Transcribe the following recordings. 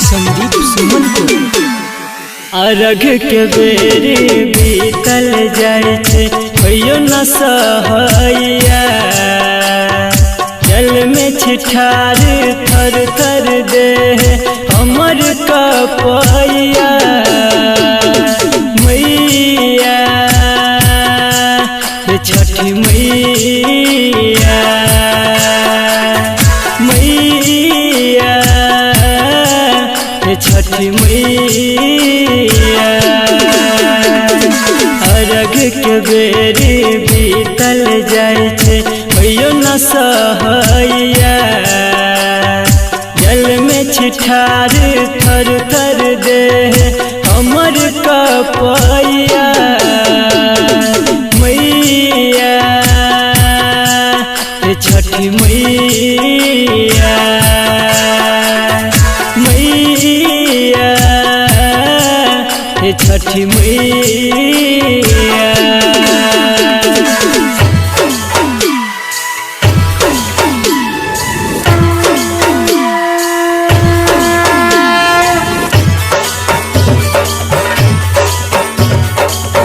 संदीप सुमन को अर्घ के बेरी बीतल जाय छे होइयो न सहैया जल में छिठार थर थर दे हमर कपैया मैया छठी मैया मैया छठी मैया अर्घ के बेरी बीतल जाय छे होइयो न सहैया जल में छिठार थर थर दे हमर कपैया मैया छठी मैया मैया छठी मैया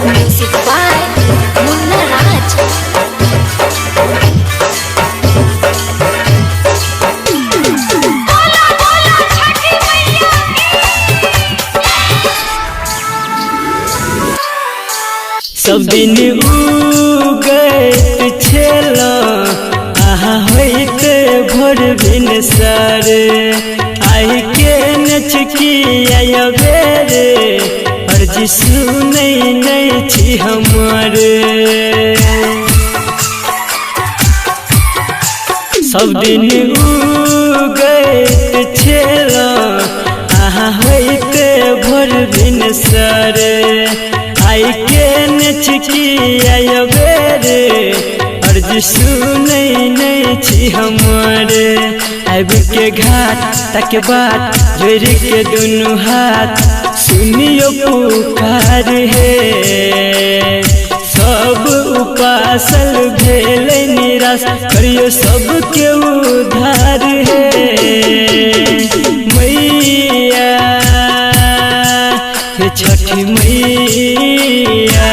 म्यूजिक बाय मुन्ना राज। सब दिन उगैत छेला आहा होइत भोर भिनसर आई के नचकिया बेरे अर्जी सुनै नै छी हमर सब दिन उगैत छेला आहा होइत भोर भिनसर आई के नचकिया बेरे अर्ज सुनै नै छी हमर आबि के घाट तक बात जोड़ के दुनू हाथ सुनियो पुकार हे सब उपासल भेल निराश करियो सबके उधार हे मैया छठी मैया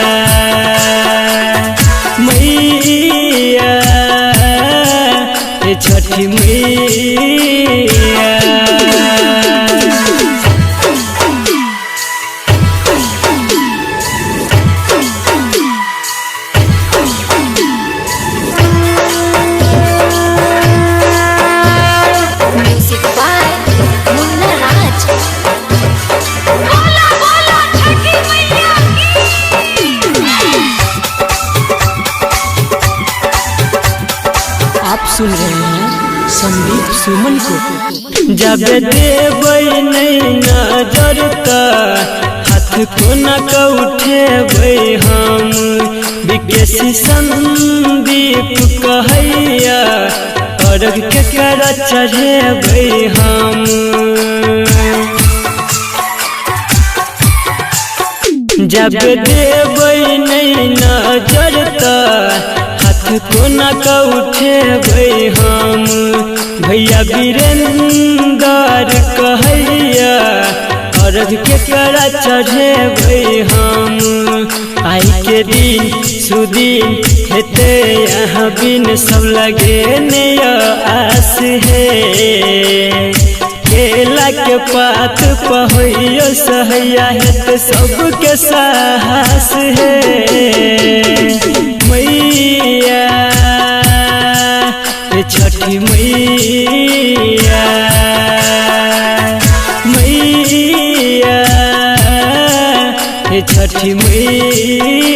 मैया छठी मैया म्यूजिक बाय मुन्ना राज। आप सुन रहे हैं संदीप सुमन को। जब देबै नहीं नजर त हाथ कोना का उठेबै हम विकेशी संदीप कहैया अर्घ के कर चढ़ेबै हम जब देबै नहीं नजर त कोना का उठेबै हम भैया वीरेंद्र कहैया अर्घ के करा चढ़ेबै हम आई के दिन सुदिन हेते यहाँ बिन सब लगे नय आस हे केला के पात पहोइयो सहैया हेत सबके साहस हे मैया छठी मैया मैया छठी मैया।